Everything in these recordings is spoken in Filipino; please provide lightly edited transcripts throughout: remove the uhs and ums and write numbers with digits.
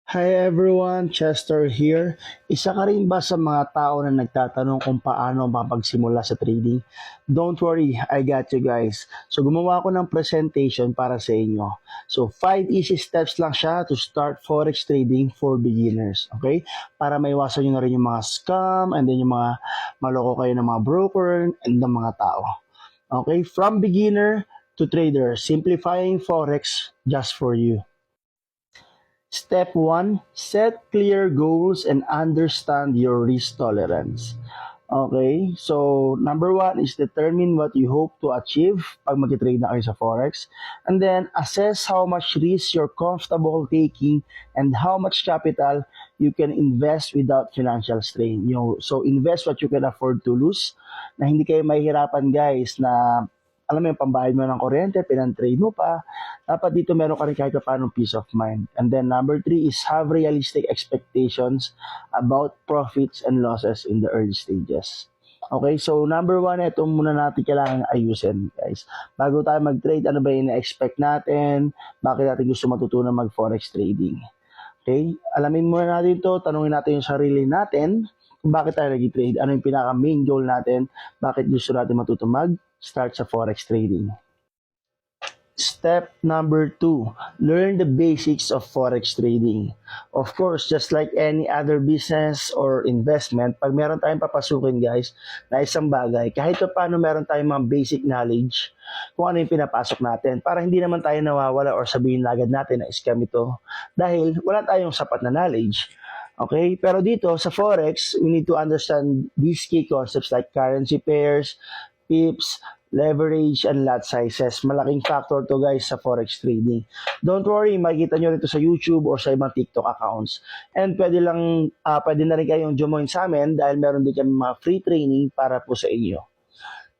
Hi everyone, Chester here. Isa ka rin ba sa mga tao na nagtatanong kung paano mapagsimula sa trading? Don't worry, I got you guys. So gumawa ako ng presentation para sa inyo. So 5 easy steps lang siya to start forex trading for beginners. Okay? Para maiwasan nyo na rin yung mga scam and then yung mga maloko kayo ng mga broker and ng mga tao. Okay? From beginner to trader, simplifying forex just for you. Step 1, set clear goals and understand your risk tolerance. Okay, so number 1 is determine what you hope to achieve pag mag-trade na kayo sa Forex. And then, assess how much risk you're comfortable taking and how much capital you can invest without financial strain. So, invest what you can afford to lose na hindi kayo mahihirapan guys na alam mo yung pambayad mo ng kuryente, pinang-trade mo pa, dapat dito meron ka rin kahit paano peace of mind. And then number 3 is have realistic expectations about profits and losses in the early stages. Okay, so number 1, ito muna natin kailangan ayusin, guys. Bago tayo mag-trade, ano ba yung na-expect natin? Bakit natin gusto matutunan mag-forex trading? Okay, alamin muna natin ito, tanungin natin yung sarili natin, kung bakit tayo nag-trade, ano yung pinaka-main goal natin, bakit gusto natin matuto mag-start sa forex trading. Step number 2, learn the basics of forex trading. Of course, just like any other business or investment, pag meron tayong papasukin guys, na isang bagay, kahit pa paano meron tayong mga basic knowledge kung ano yung pinapasok natin para hindi naman tayo nawawala or sabihin agad natin na scam ito dahil wala tayong sapat na knowledge. Okay? Pero dito sa Forex, we need to understand these key concepts like currency pairs, pips, leverage, and lot sizes. Malaking factor to guys sa forex trading. Don't worry, makikita nyo rito sa YouTube or sa ibang TikTok accounts. And pwede na rin kayong join sa amin dahil meron din kami mga free training para po sa inyo.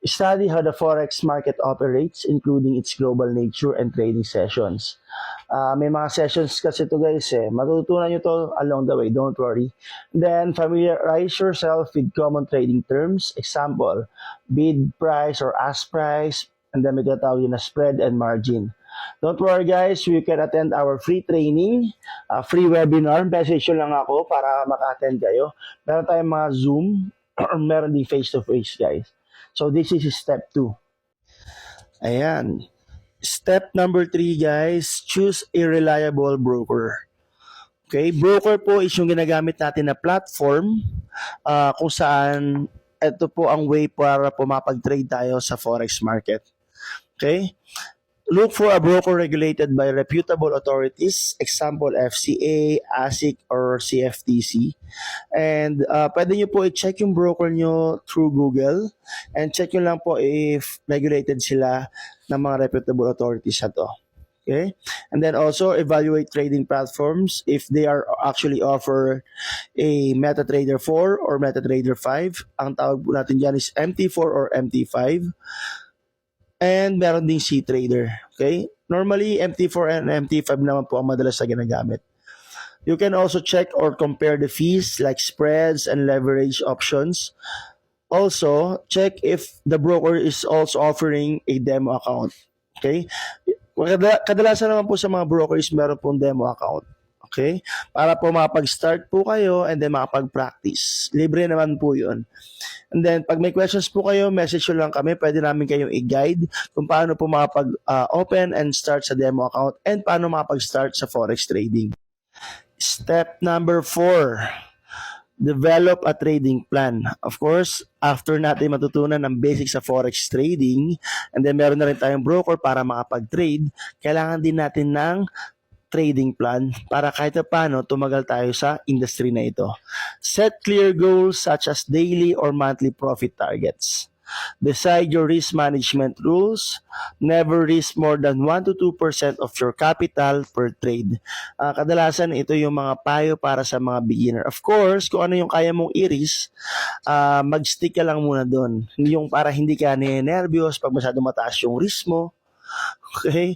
Study how the forex market operates, including its global nature and trading sessions. May mga sessions kasi to guys matututunan nyo to along the way, don't worry. Then familiarize yourself with common trading terms, example, bid price or ask price, and then may tinatawag na spread and margin. Don't worry guys, you can attend our free training, free webinar, message lang ako para maka-attend kayo. Meron tayong mga Zoom or meron din face-to-face guys. So this is step 2. Ayan. Step number 3 guys, choose a reliable broker. Okay, broker po is yung ginagamit natin na platform kung saan ito po ang way para po mapag-trade tayo sa forex market. Okay? Look for a broker regulated by reputable authorities, example FCA, ASIC, or CFTC. And pwede nyo po i-check yung broker nyo through Google and check nyo lang po if regulated sila ng mga reputable authorities na to. Okay? And then also evaluate trading platforms if they are actually offer a MetaTrader 4 or MetaTrader 5. Ang tawag po natin dyan is MT4 or MT5. And meron ding C-Trader. Okay? Normally, MT4 and MT5 naman po ang madalas na ginagamit. You can also check or compare the fees like spreads and leverage options. Also, check if the broker is also offering a demo account. Okay? Kadalasan naman po sa mga brokers meron pong demo account. Okay? Para po makapag-start po kayo and then makapag-practice. Libre naman po yun. And then, pag may questions po kayo, message nyo lang kami. Pwede namin kayong i-guide kung paano po makapag-open and start sa demo account and paano makapag-start sa forex trading. Step number 4, develop a trading plan. Of course, after natin matutunan ng basics sa forex trading, and then meron na rin tayong broker para makapag-trade, kailangan din natin ng trading plan para kahit paano tumagal tayo sa industry na ito. Set clear goals such as daily or monthly profit targets. Decide your risk management rules. Never risk more than 1 to 2% of your capital per trade. Kadalasan ito yung mga payo para sa mga beginner. Of course, kung ano yung kaya mong i-risk, mag-stick ka lang muna doon. Yung para hindi ka nervyos pag masyado mataas yung risk mo. Okay?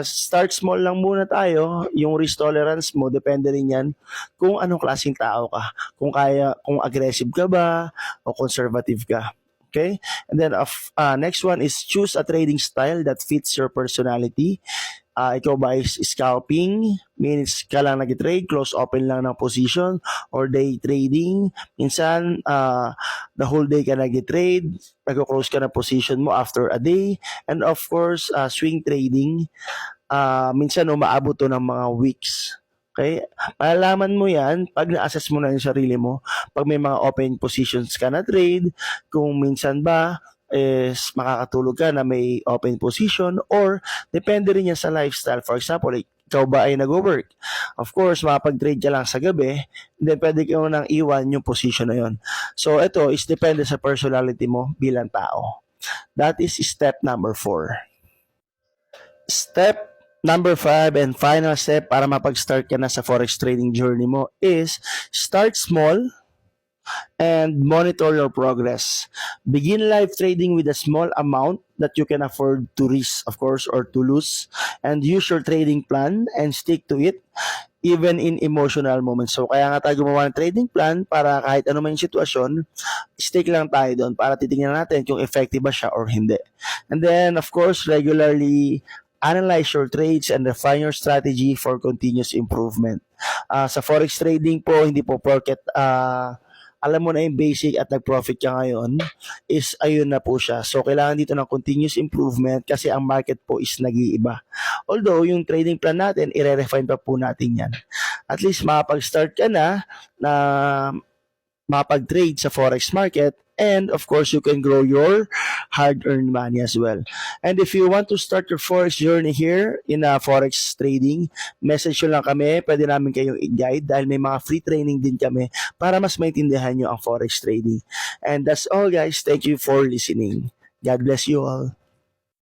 Start small lang muna tayo. Yung risk tolerance mo, depende rin yan kung anong klaseng tao ka. Kung aggressive ka ba o conservative ka. Okay? And then next one is choose a trading style that fits your personality. Ikaw ba is scalping, minutes ka lang nag-trade, close open lang ng position, or day trading. Minsan, the whole day ka nag-trade, nag-close ka ng position mo after a day. And of course, swing trading, minsan umaabot to ng mga weeks. Okay? Malalaman mo yan pag na-assess mo na yung sarili mo. Pag may mga open positions ka na trade, kung minsan ba is makakatulog ka na may open position, or depende rin yan sa lifestyle. For example, ikaw ba ay nag-work? Of course, makapag-trade ka lang sa gabi, then pwede ka nang iwan yung position na yon. So, ito is depende sa personality mo bilang tao. That is step number 4. Step number 5 and final step para mapag-start ka na sa forex trading journey mo is start small and monitor your progress. Begin live trading with a small amount that you can afford to risk, of course, or to lose, and use your trading plan and stick to it even in emotional moments. So kaya nga tayo gumawa ng trading plan para kahit ano man yung sitwasyon, stick lang tayo doon para titingnan natin kung effective ba siya or hindi. And then, of course, regularly analyze your trades and refine your strategy for continuous improvement. Sa forex trading po, hindi po porket alam mo na yung basic at nag-profit ka ngayon, is ayun na po siya. So, kailangan dito ng continuous improvement kasi ang market po is nag-iiba. Although, yung trading plan natin, i-refine pa po natin yan. At least, makapag-start ka na makapag-trade sa forex market, and of course, you can grow your hard-earned money as well. And if you want to start your forex journey here in forex trading, message nyo lang kami, pwede namin kayong i-guide dahil may mga free training din kami para mas maintindihan nyo ang forex trading. And that's all guys, thank you for listening. God bless you all.